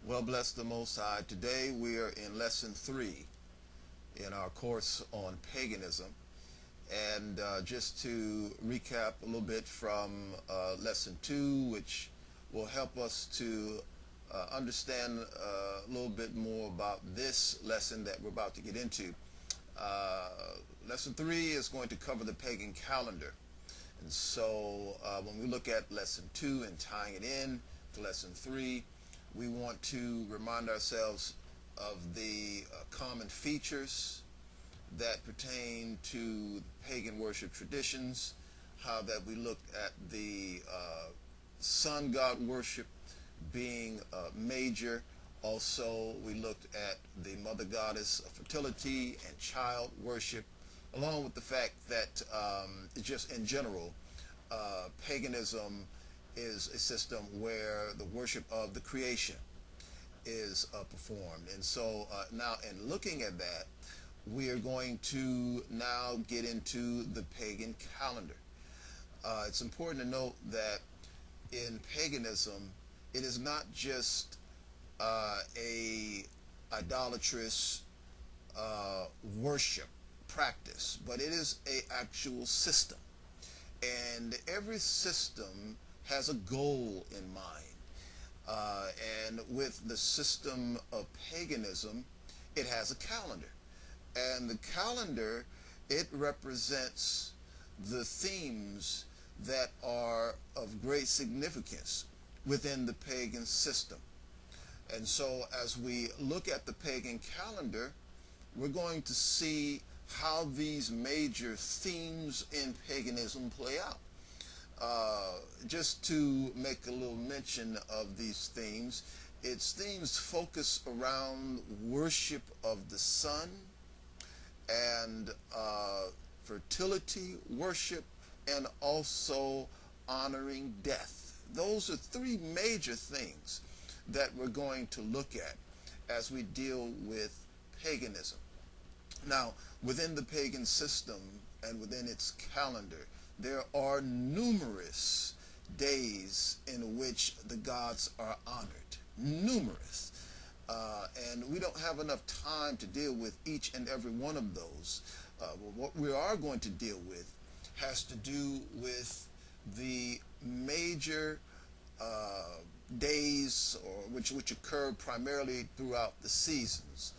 Well, bless the Most High. Today we are in lesson 3 in our course on paganism. And just to recap a little bit from lesson 2, which will help us to understand a little bit more about this lesson that we're about to get into. Lesson 3 is going to cover the pagan calendar. And so when we look at lesson 2 and tying it in to lesson 3, we want to remind ourselves of the common features that pertain to pagan worship traditions, how that we looked at the sun god worship being major. Also, we looked at the mother goddess of fertility and child worship, along with the fact that just in general, paganism is a system where the worship of the creation is performed. And so now in looking at that, we are going to now get into the pagan calendar. It's important to note that in paganism, it is not just a idolatrous worship practice, but it is a actual system. And every system has a goal in mind. And with the system of paganism, it has a calendar. And the calendar, it represents the themes that are of great significance within the pagan system. And so as we look at the pagan calendar, we're going to see how these major themes in paganism play out. Just to make a little mention of these themes, its themes focus around worship of the sun and fertility worship, and also honoring death. Those are three major things that we're going to look at as we deal with paganism. Now, within the pagan system and within its calendar, there are numerous days in which the gods are honored. Numerous. And we don't have enough time to deal with each and every one of those. What we are going to deal with has to do with the major days which occur primarily throughout the seasons.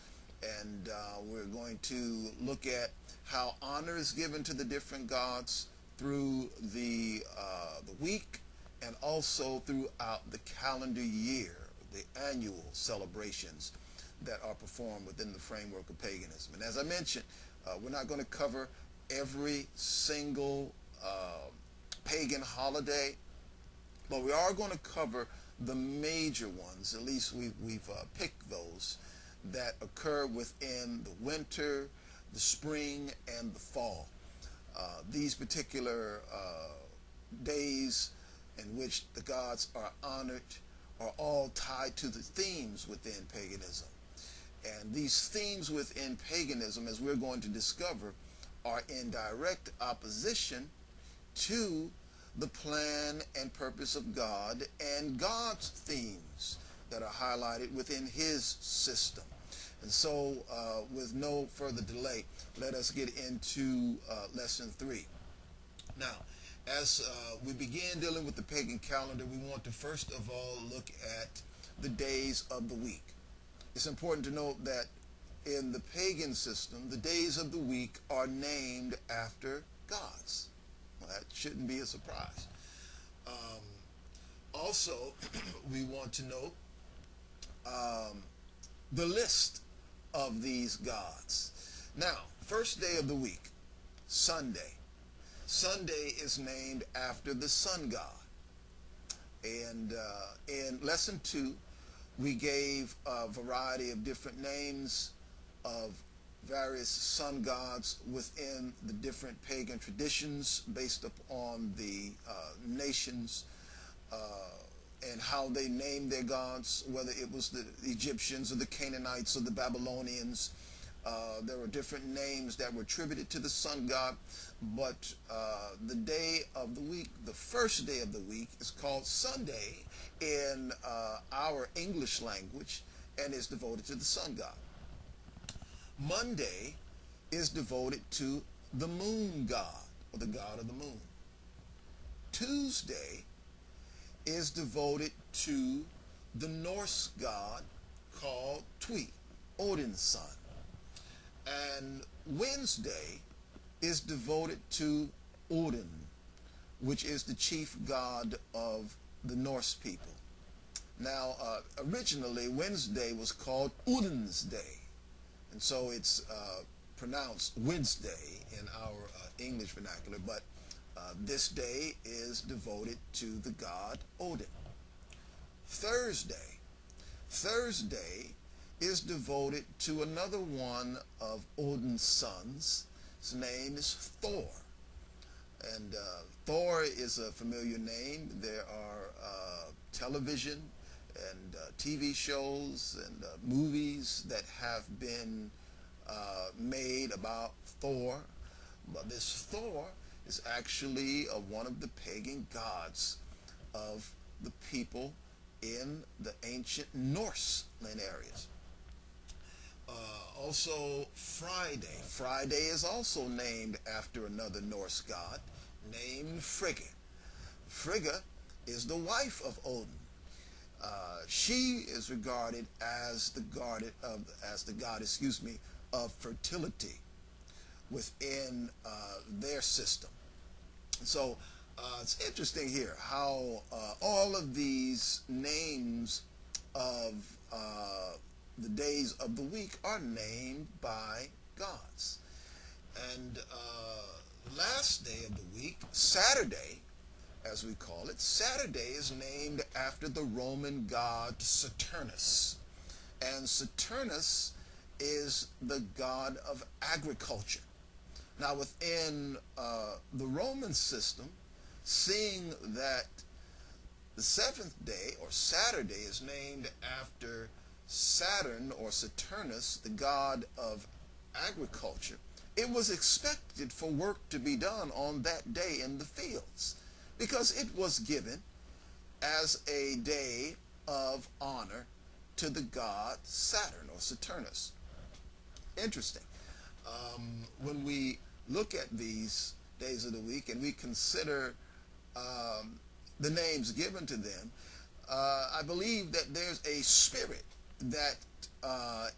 And we're going to look at how honor is given to the different gods through the week and also throughout the calendar year, the annual celebrations that are performed within the framework of paganism. And as I mentioned, we're not going to cover every single pagan holiday, but we are going to cover the major ones. At least we've picked those that occur within the winter, the spring, and the fall. These particular days in which the gods are honored are all tied to the themes within paganism. And these themes within paganism, as we're going to discover, are in direct opposition to the plan and purpose of God and God's themes that are highlighted within his system. And so, with no further delay, let us get into lesson 3. Now, as we begin dealing with the pagan calendar, we want to first of all look at the days of the week. It's important to note that in the pagan system, the days of the week are named after gods. Well, that shouldn't be a surprise. Also, we want to note the list of these gods. Now, first day of the week, Sunday. Sunday is named after the sun god. And in lesson 2, we gave a variety of different names of various sun gods within the different pagan traditions based upon the nations and how they named their gods, whether it was the Egyptians or the Canaanites or the Babylonians. There were different names that were attributed to the sun god, but the day of the week, the first day of the week, is called Sunday in our English language and is devoted to the sun god. Monday is devoted to the moon god, or the god of the moon. Tuesday is devoted to the Norse god called Twi, Odin's son. And Wednesday is devoted to Odin, which is the chief god of the Norse people. Now, originally, Wednesday was called Odin's Day, and so it's pronounced Wednesday in our English vernacular, but this day is devoted to the god Odin. Thursday is devoted to another one of Odin's sons. His name is Thor. And Thor is a familiar name. There are television and TV shows and movies that have been made about Thor. But this Thor is actually one of the pagan gods of the people in the ancient Norse land areas. Also Friday. Friday is also named after another Norse god named Frigga. Frigga is the wife of Odin. She is regarded as the goddess of fertility within their system. So it's interesting here how all of these names of the days of the week are named by gods. And last day of the week, Saturday, as we call it, Saturday is named after the Roman god Saturnus. And Saturnus is the god of agriculture. Now, within the Roman system, seeing that the seventh day, or Saturday, is named after Saturn, or Saturnus, the god of agriculture, it was expected for work to be done on that day in the fields, because it was given as a day of honor to the god Saturn, or Saturnus. Interesting. When we look at these days of the week and we consider the names given to them, I believe that there's a spirit that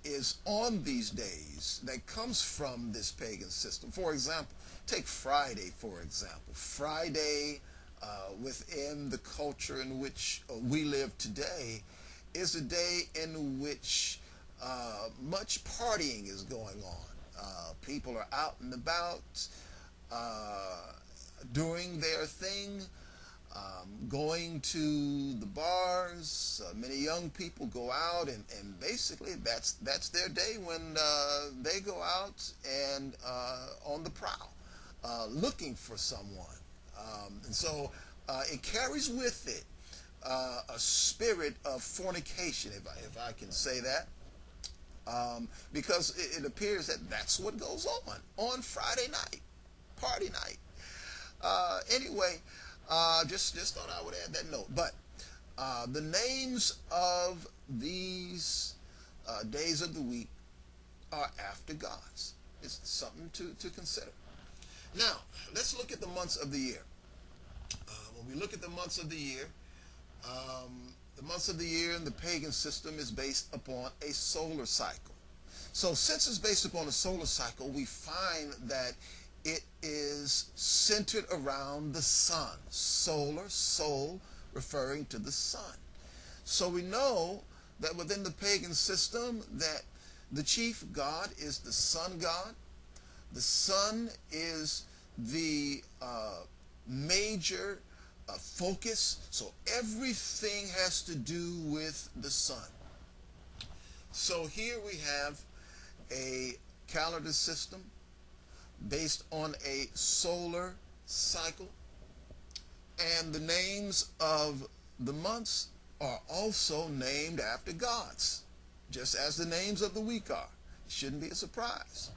is on these days that comes from this pagan system. For example, take Friday, for example. Friday, within the culture in which we live today, is a day in which much partying is going on. People are out and about doing their thing, going to the bars. Many young people go out, and basically that's their day when they go out and on the prowl, looking for someone. And so it carries with it a spirit of fornication, if I can say that. Because it appears that that's what goes on Friday night, party night. Anyway, just thought I would add that note. But the names of these days of the week are after gods. It's something to consider. Now, let's look at the months of the year. When we look at the months of the year in the pagan system is based upon a solar cycle. So since it's based upon a solar cycle, we find that it is centered around the sun. Solar, sol, referring to the sun. So we know that within the pagan system that the chief god is the sun god. The sun is the major focus, so everything has to do with the sun. So here we have a calendar system based on a solar cycle, and the names of the months are also named after gods, just as the names of the week are, Shouldn't be a surprise.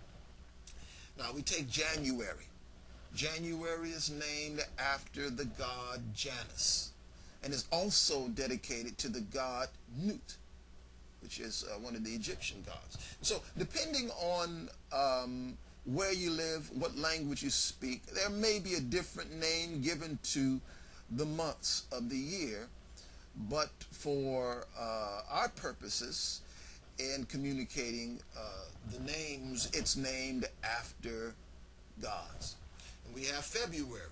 Now we take January. January is named after the god Janus and is also dedicated to the god Nut, which is one of the Egyptian gods. So depending on where you live, what language you speak, there may be a different name given to the months of the year, but for our purposes in communicating the names, it's named after gods. And we have February.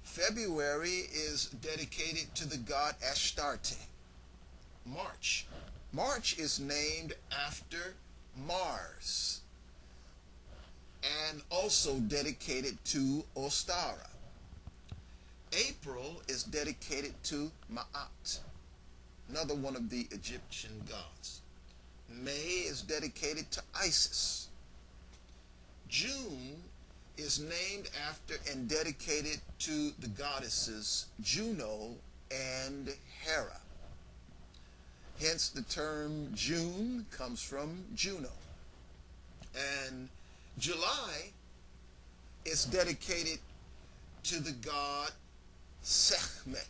February is dedicated to the god Astarte. March. March is named after Mars and also dedicated to Ostara. April is dedicated to Ma'at, another one of the Egyptian gods. May is dedicated to Isis. June is named after and dedicated to the goddesses Juno and Hera. Hence the term June comes from Juno. And July is dedicated to the god Sekhmet.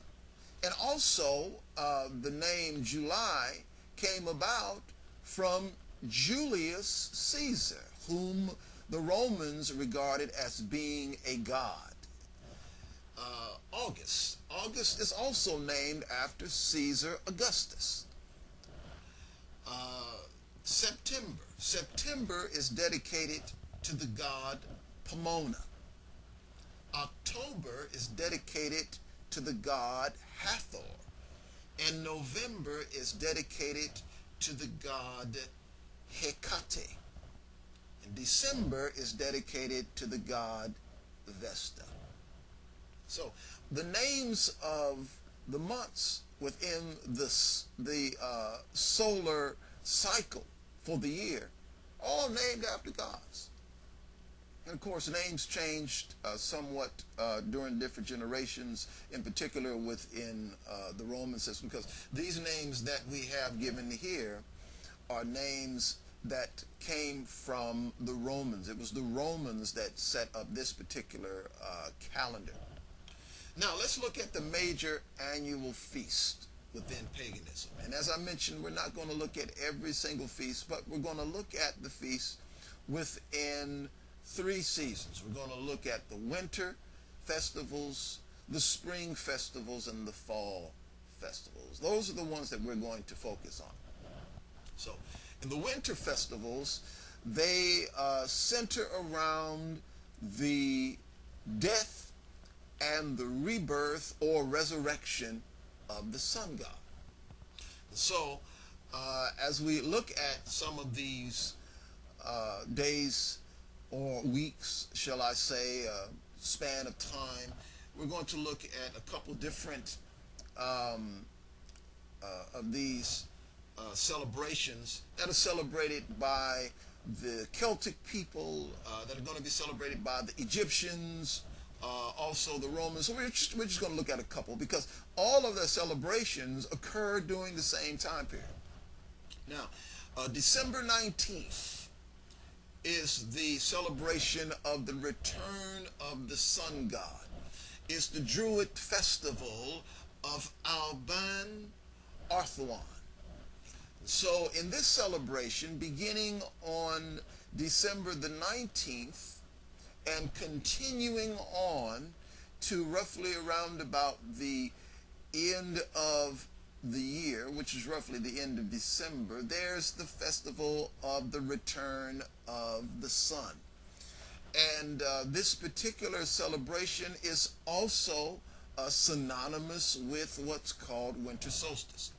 And also the name July came about from Julius Caesar, whom the Romans regarded as being a god. August. August is also named after Caesar Augustus. September. September is dedicated to the god Pomona. October is dedicated to the god Hathor. And November is dedicated to the god Hecate. And December is dedicated to the god Vesta. So the names of the months within the solar cycle for the year, all named after gods. And of course, names changed somewhat during different generations, in particular within the Roman system, because these names that we have given here are names that came from the Romans. It was the Romans that set up this particular calendar. Now, let's look at the major annual feast within paganism. And as I mentioned, we're not going to look at every single feast, but we're going to look at the feast within 3 seasons. We're going to look at the winter festivals, the spring festivals, and the fall festivals. Those are the ones that we're going to focus on. So, in the winter festivals, they center around the death and the rebirth or resurrection of the sun god. So, as we look at some of these days or weeks, shall I say, span of time, we're going to look at a couple different of these celebrations that are celebrated by the Celtic people, that are going to be celebrated by the Egyptians, also the Romans. So we're just going to look at a couple, because all of the celebrations occur during the same time period. Now, December 19th is the celebration of the return of the sun god. It's the Druid festival of Alban Arthuan. So in this celebration, beginning on December the 19th and continuing on to roughly around about the end of the year, which is roughly the end of December, there's the festival of the return of the sun. And this particular celebration is also synonymous with what's called winter solstice.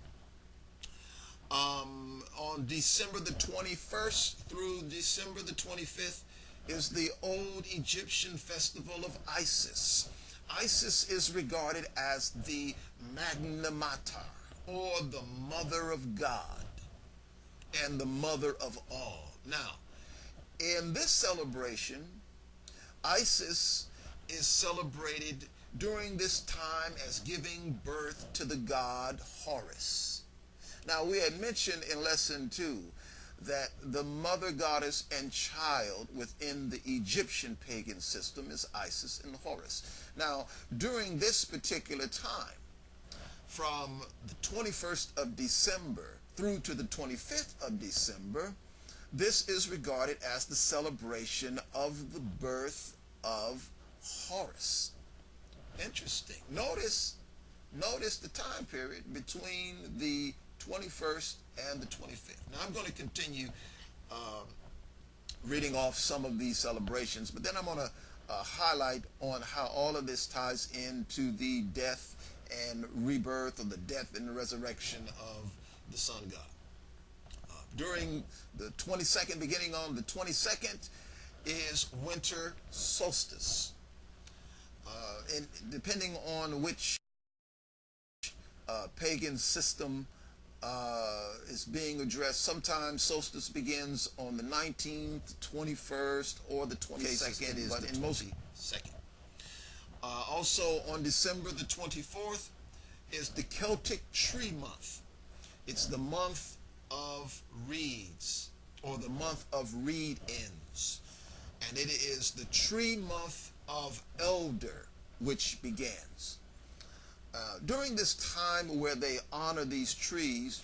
On December the 21st through December the 25th is the old Egyptian festival of Isis. Isis is regarded as the Magna Mater, or the mother of God and the mother of all. Now, in this celebration, Isis is celebrated during this time as giving birth to the god Horus. Now, we had mentioned in lesson 2 that the mother goddess and child within the Egyptian pagan system is Isis and Horus. Now, during this particular time, from the 21st of December through to the 25th of December, this is regarded as the celebration of the birth of Horus. Interesting. Notice the time period between the 21st and the 25th. Now I'm going to continue reading off some of these celebrations, but then I'm going to highlight on how all of this ties into the death and rebirth, or the death and resurrection of the sun god. During the 22nd, beginning on the 22nd, is winter solstice. And depending on which pagan system is being addressed, sometimes solstice begins on the 19th, 21st, or the 22nd, but in most 22nd. Also on December the 24th is the Celtic tree month. It's the month of reeds, or the month of reed ends. And it is the tree month of elder which begins. During this time where they honor these trees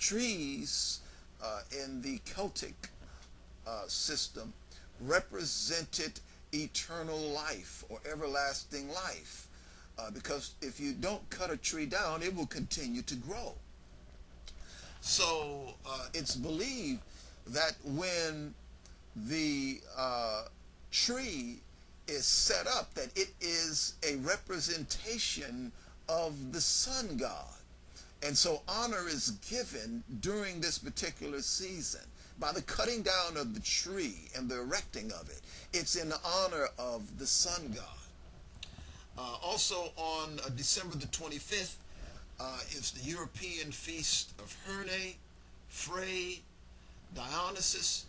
in the Celtic system represented eternal life or everlasting life, because if you don't cut a tree down, it will continue to grow. So it's believed that when the tree is set up, that it is a representation of the sun god. And so honor is given during this particular season by the cutting down of the tree and the erecting of it. It's in honor of the sun god. Also on December the 25th is the European feast of Herne, Frey, Dionysus.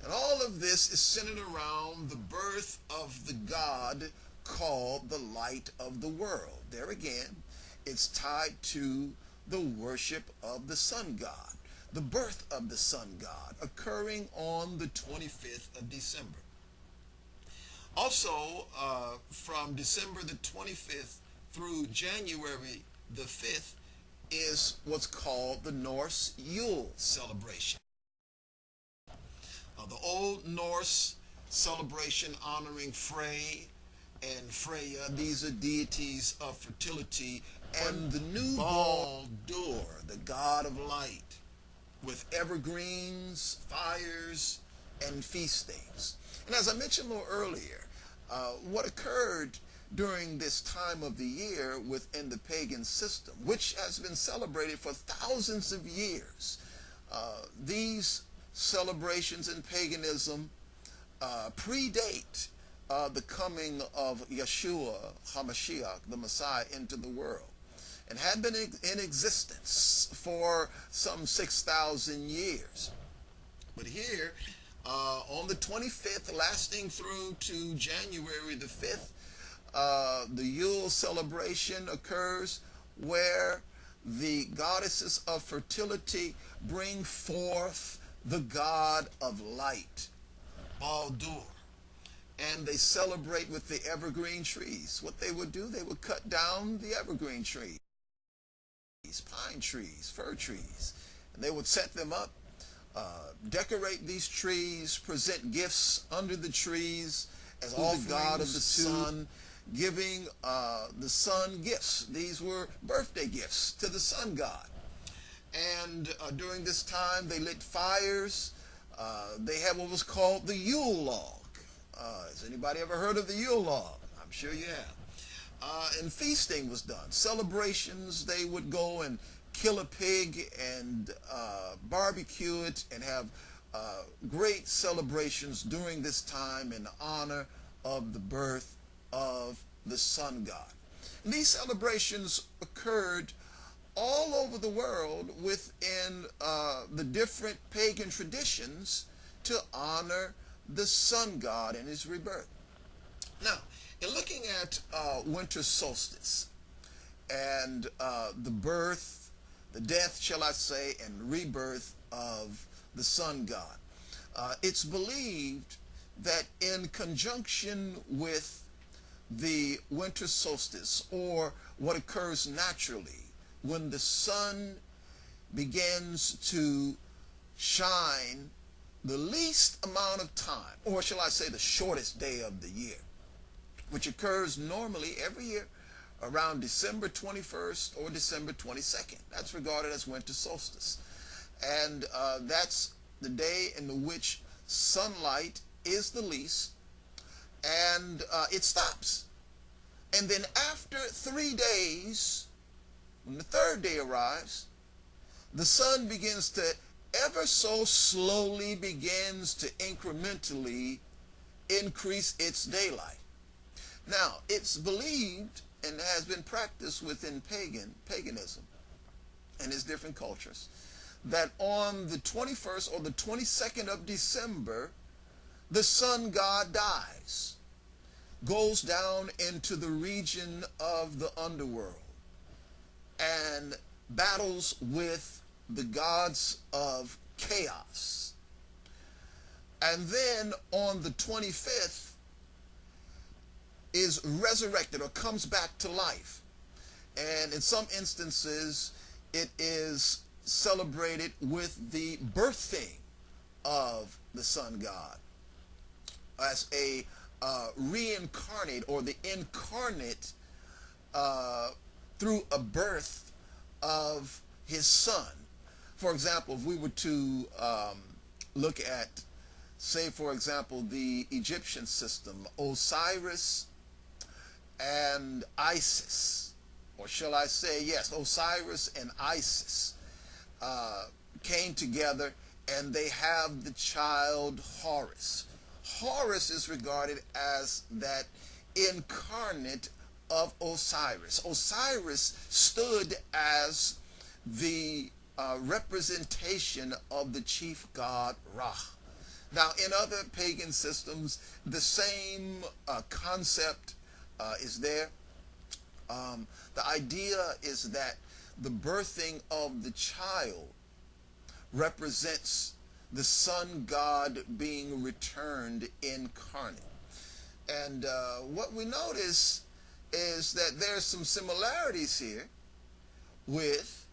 And all of this is centered around the birth of the god called the light of the world. There again, it's tied to the worship of the sun god, the birth of the sun god occurring on the 25th of December. Also, from December the 25th through January the 5th is what's called the Norse Yule celebration. The Old Norse celebration honoring Frey and Freya. These are deities of fertility, and the new Baldur, the god of light, with evergreens, fires, and feastings. And as I mentioned a little earlier, what occurred during this time of the year within the pagan system, which has been celebrated for thousands of years, these celebrations in paganism predate the coming of Yeshua HaMashiach, the Messiah, into the world, and had been in existence for some 6,000 years. But here, on the 25th, lasting through to January the 5th, the Yule celebration occurs, where the goddesses of fertility bring forth the god of light, Baldur, and they celebrate with the evergreen trees. What they would do, they would cut down the evergreen trees, pine trees, fir trees, and they would set them up, decorate these trees, present gifts under the trees as all the god of the sun, giving the sun gifts. These were birthday gifts to the sun god. And during this time, they lit fires. They had what was called the Yule log. Has anybody ever heard of the Yule log? I'm sure you have. And feasting was done. Celebrations, they would go and kill a pig and barbecue it, and have great celebrations during this time in honor of the birth of the sun god. And these celebrations occurred all over the world within the different pagan traditions to honor the sun god and his rebirth. Now, in looking at winter solstice and the birth, the death, shall I say, and rebirth of the sun god, It's believed that in conjunction with the winter solstice, or what occurs naturally when the sun begins to shine the least amount of time, or shall I say the shortest day of the year, which occurs normally every year around December 21st or December 22nd. That's regarded as winter solstice. And that's the day in which sunlight is the least, and it stops. And then after 3 days, when the third day arrives, the sun begins to ever so slowly begins to incrementally increase its daylight. Now, it's believed and has been practiced within paganism and its different cultures that on the 21st or the 22nd of December, the sun god dies, goes down into the region of the underworld, and battles with the gods of chaos. And then on the 25th is resurrected or comes back to life. And in some instances, it is celebrated with the birthing of the sun god as a reincarnate, or the incarnate through a birth of his son. For example, if we were to look at, say, for example, the Egyptian system, Osiris and Isis, or shall I say, yes, Osiris and Isis came together, and they have the child Horus. Horus is regarded as that incarnate of Osiris. Osiris stood as the representation of the chief god Ra. Now, in other pagan systems, the same concept is there. The idea is that the birthing of the child represents the sun god being returned incarnate. And what we notice is that there's some similarities here with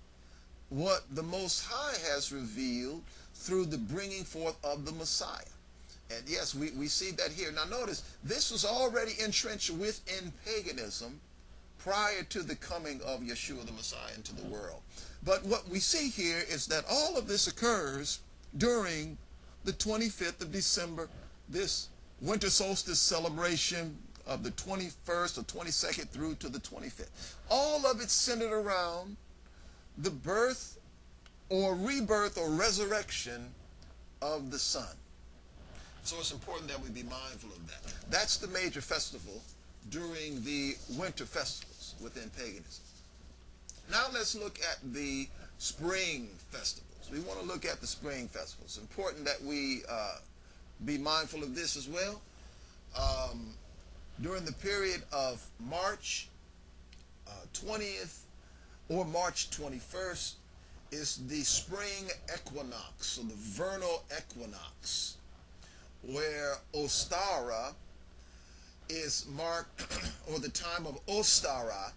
what the Most High has revealed through the bringing forth of the Messiah. And yes, we see that here. Now notice, this was already entrenched within paganism prior to the coming of Yeshua the Messiah into the world. But what we see here is that all of this occurs during the 25th of December, this winter solstice celebration of the 21st or 22nd through to the 25th. All of it centered around the birth or rebirth or resurrection of the sun. So it's important that we be mindful of that. That's the major festival during the winter festivals within paganism. Now let's look at the spring festivals. We want to look at the spring festivals. It's important that we be mindful of this as well. During the period of March 20th or March 21st is the spring equinox, or the vernal equinox, where Ostara is marked, or the time of Ostara,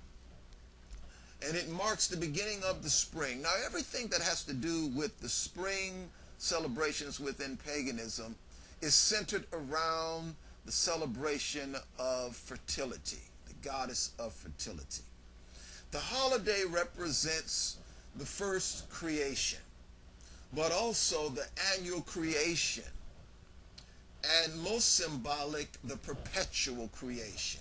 and it marks the beginning of the spring. Now, everything that has to do with the spring celebrations within paganism is centered around the celebration of fertility, the goddess of fertility. The holiday represents the first creation, but also the annual creation, and most symbolic, the perpetual creation.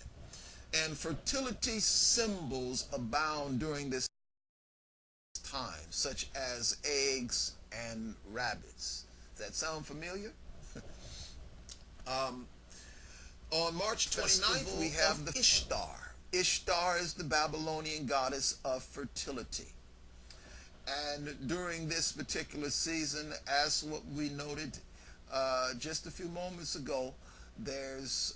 And fertility symbols abound during this time, such as eggs and rabbits. Does that sound familiar? On March 29th, we have the Ishtar. Ishtar is the Babylonian goddess of fertility. And during this particular season, as what we noted just a few moments ago, there's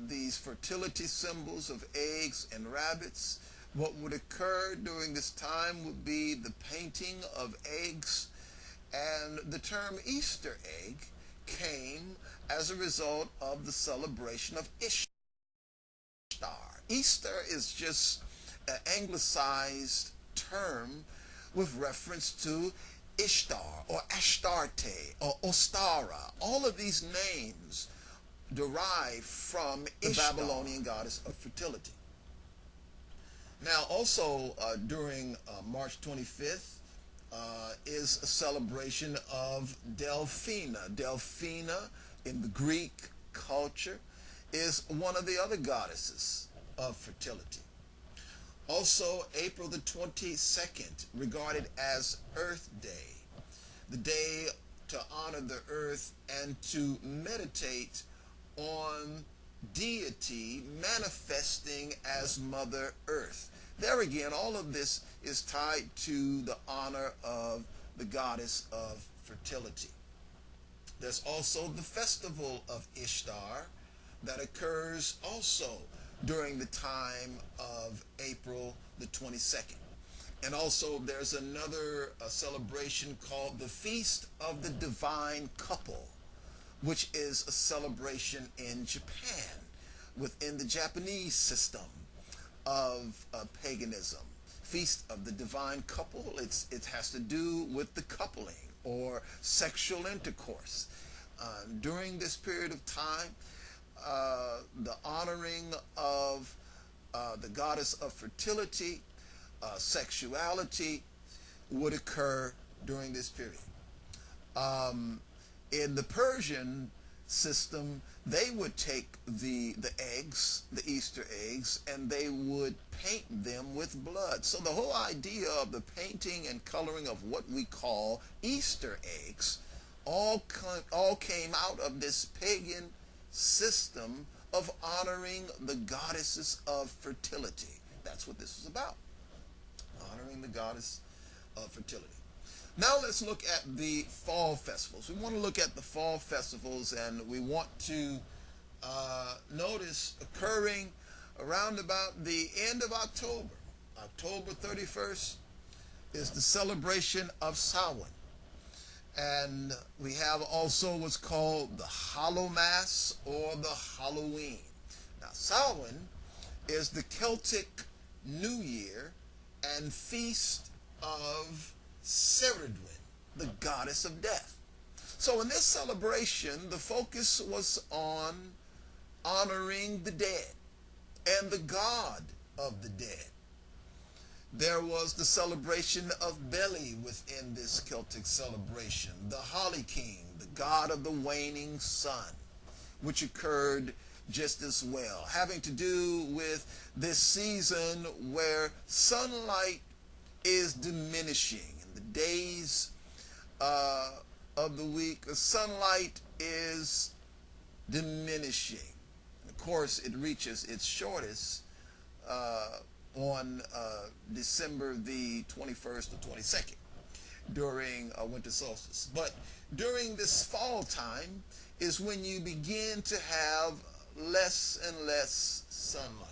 these fertility symbols of eggs and rabbits. What would occur during this time would be the painting of eggs, and the term Easter egg came as a result of the celebration of Ishtar. Easter is just an anglicized term with reference to Ishtar or Ashtarte or Ostara. All of these names derive from the Babylonian goddess of fertility. Now, also during March 25th is a celebration of Delphina. Delphina in the Greek culture is one of the other goddesses of fertility. Also, April the 22nd, regarded as Earth Day, the day to honor the earth and to meditate on deity manifesting as Mother Earth. There again, all of this is tied to the honor of the goddess of fertility. There's also the festival of Ishtar that occurs also during the time of April the 22nd. And also there's another celebration called the Feast of the Divine Couple, which is a celebration in Japan within the Japanese system of paganism. Feast of the Divine Couple, it has to do with the coupling or sexual intercourse. During this period of time, the honoring of the goddess of fertility, sexuality would occur during this period. In the Persian system, they would take the eggs, the Easter eggs, and they would paint them with blood. So the whole idea of the painting and coloring of what we call Easter eggs all came out of this pagan system of honoring the goddesses of fertility. That's what this is about, honoring the goddess of fertility. Now let's look at the fall festivals. We want to look at the fall festivals, and we want to notice occurring around about the end of October. October 31st is the celebration of Samhain. And we have also what's called the Hallow Mass or the Halloween. Now, Samhain is the Celtic New Year and feast of Ceridwen, the goddess of death. So in this celebration, the focus was on honoring the dead and the god of the dead. There was the celebration of Beli within this Celtic celebration, the Holly King, the god of the waning sun, which occurred just as well, having to do with this season where sunlight is diminishing. In the days of the week, the sunlight is diminishing. And of course, it reaches its shortest on December the 21st or 22nd during winter solstice. But during this fall time is when you begin to have less and less sunlight.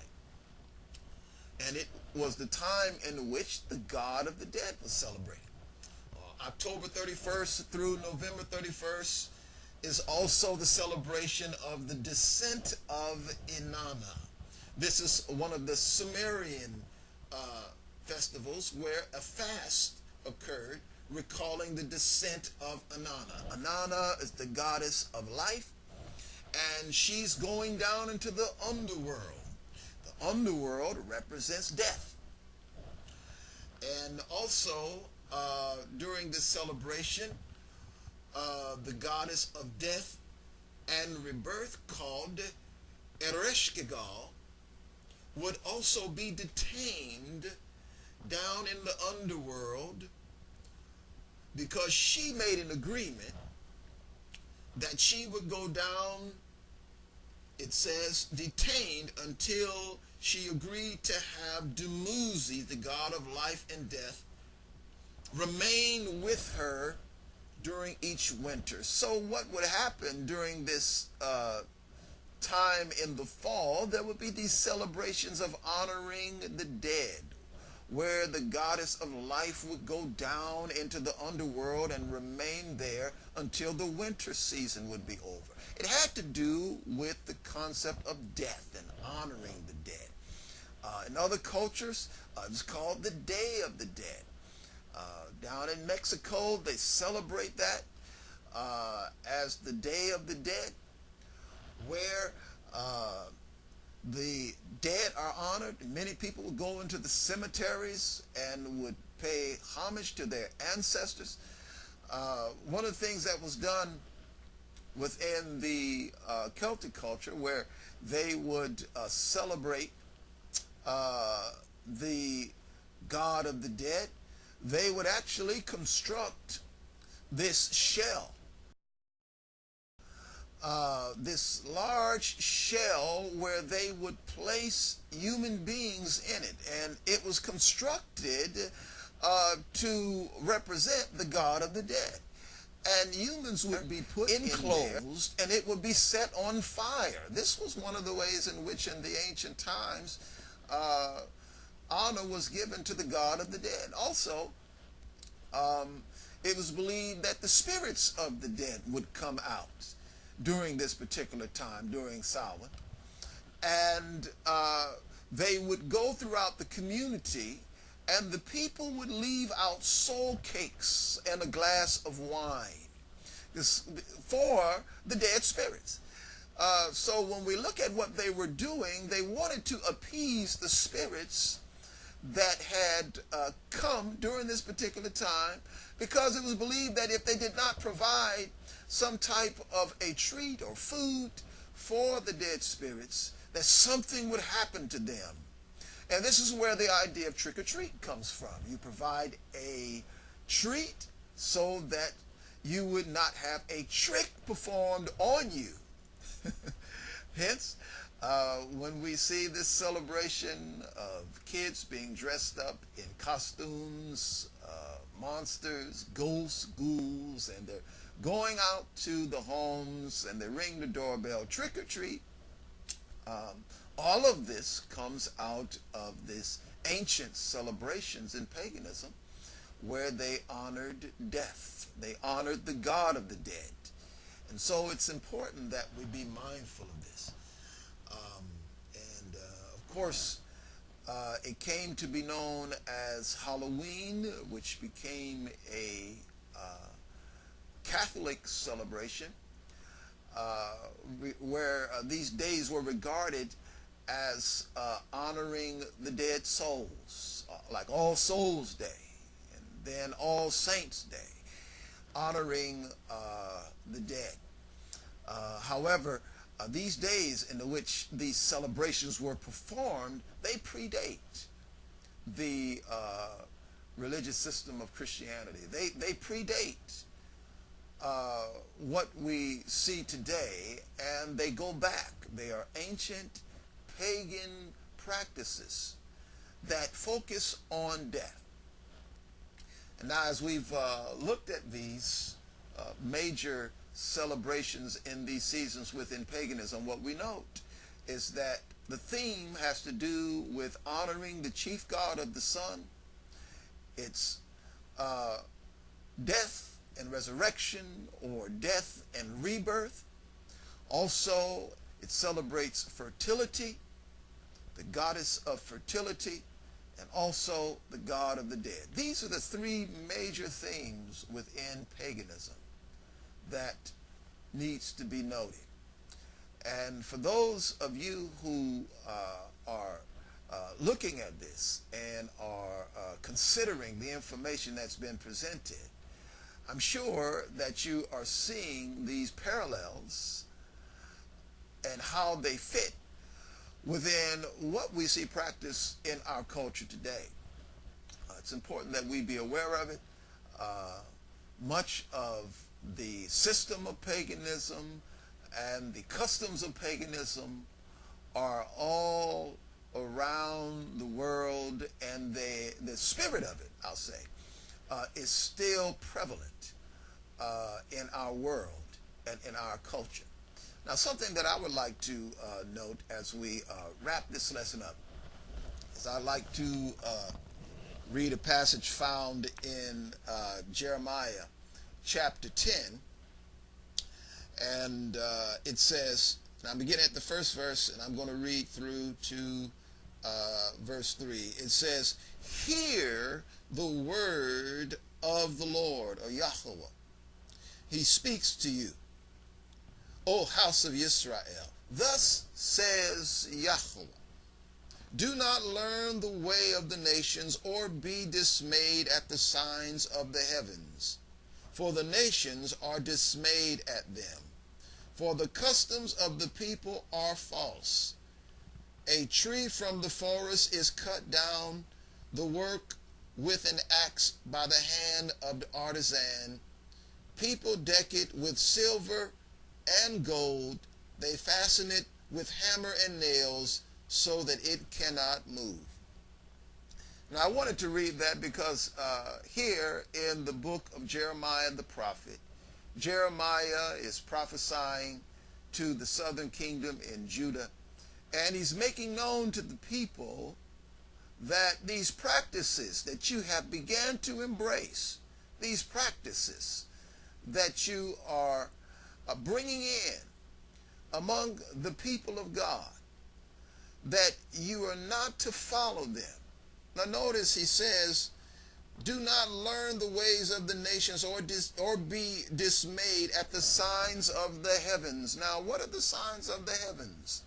And it was the time in which the god of the dead was celebrated. October 31st through November 31st is also the celebration of the descent of Inanna. This is one of the Sumerian festivals where a fast occurred recalling the descent of Inanna. Inanna is the goddess of life, and she's going down into the underworld. The underworld represents death. And also, during this celebration, the goddess of death and rebirth called Ereshkigal would also be detained down in the underworld because she made an agreement that she would go down, it says, detained until she agreed to have Dumuzi, the god of life and death, remain with her during each winter. So what would happen during this time in the fall? There would be these celebrations of honoring the dead, where the goddess of life would go down into the underworld and remain there until the winter season would be over. It had to do with the concept of death and honoring the dead. In other cultures, it's called the Day of the Dead. Down in Mexico, they celebrate that as the Day of the Dead, where the dead are honored. Many people would go into the cemeteries and would pay homage to their ancestors. One of the things that was done within the Celtic culture, where they would celebrate the god of the dead, they would actually construct this shell, this large shell where they would place human beings in it, and it was constructed to represent the god of the dead. And humans would be put enclosed, and it would be set on fire. This was one of the ways in which in the ancient times honor was given to the god of the dead. Also, it was believed that the spirits of the dead would come out during this particular time, during Samhain, and they would go throughout the community, and the people would leave out soul cakes and a glass of wine for the dead spirits. So when we look at what they were doing, they wanted to appease the spirits that had come during this particular time, because it was believed that if they did not provide some type of a treat or food for the dead spirits, that something would happen to them. And this is where the idea of trick-or-treat comes from. You provide a treat so that you would not have a trick performed on you. Hence, when we see this celebration of kids being dressed up in costumes, monsters, ghosts, ghouls, and they're going out to the homes and they ring the doorbell, trick or treat, all of this comes out of this ancient celebrations in paganism where they honored death. They honored the god of the dead. And so it's important that we be mindful of this. Of course, it came to be known as Halloween, which became a Catholic celebration, where these days were regarded as honoring the dead souls, like All Souls Day, and then All Saints Day, honoring the dead. However, these days in which these celebrations were performed, they predate the religious system of Christianity. They predate what we see today, and they go back. They are ancient pagan practices that focus on death. And now, as we've looked at these major celebrations in these seasons within paganism, what we note is that the theme has to do with honoring the chief god of the sun. It's death and resurrection, or death and rebirth. Also, it celebrates fertility, the goddess of fertility, and also the god of the dead. These are the three major themes within paganism that needs to be noted. And for those of you who are looking at this and are considering the information that's been presented, I'm sure that you are seeing these parallels and how they fit within what we see practiced in our culture today. It's important that we be aware of it. Much of the system of paganism and the customs of paganism are all around the world, and the spirit of it, I'll say, is still prevalent in our world and in our culture. Now, something that I would like to note as we wrap this lesson up is I'd like to read a passage found in Jeremiah chapter 10, and it says, and I'm beginning at the first verse, and I'm going to read through to verse 3. It says, "Hear the word of the Lord," or Yahweh. "He speaks to you, O house of Israel. Thus says Yahweh, do not learn the way of the nations, or be dismayed at the signs of the heavens. For the nations are dismayed at them. For the customs of the people are false. A tree from the forest is cut down, the work with an axe by the hand of the artisan. People deck it with silver and gold. They fasten it with hammer and nails, so that it cannot move." Now I wanted to read that because here in the book of Jeremiah the prophet, Jeremiah is prophesying to the southern kingdom in Judah, and he's making known to the people that these practices that you have began to embrace, these practices that you are bringing in among the people of God, that you are not to follow them. Now notice he says, do not learn the ways of the nations, or be dismayed at the signs of the heavens. Now what are the signs of the heavens?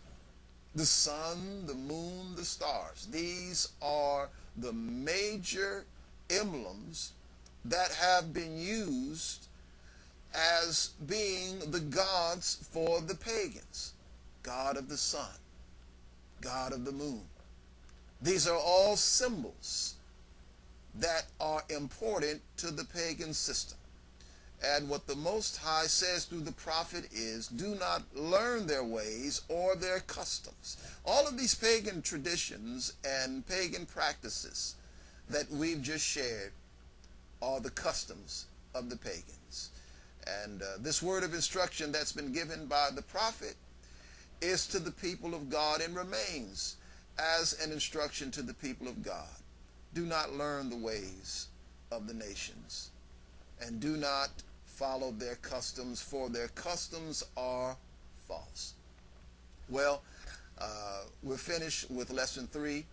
The sun, the moon, the stars. These are the major emblems that have been used as being the gods for the pagans. God of the sun, God of the moon. These are all symbols that are important to the pagan system. And what the Most High says through the prophet is, do not learn their ways or their customs. All of these pagan traditions and pagan practices that we've just shared are the customs of the pagans. And this word of instruction that's been given by the prophet is to the people of God and remains as an instruction to the people of God. Do not learn the ways of the nations, and do not follow their customs, for their customs are false. Well, we're finished with lesson 3,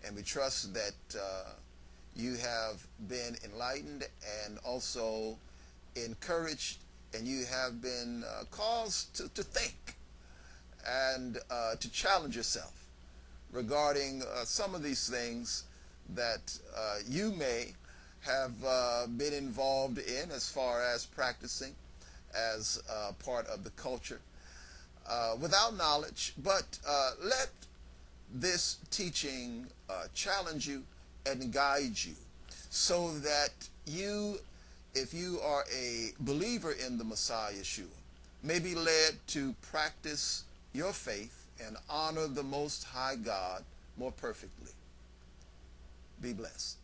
and we trust that you have been enlightened and also encouraged, and you have been caused to think and to challenge yourself regarding some of these things that you may have been involved in as far as practicing as part of the culture without knowledge. But let this teaching challenge you and guide you, so that you, if you are a believer in the Messiah Yeshua, may be led to practice your faith and honor the Most High God more perfectly. Be blessed.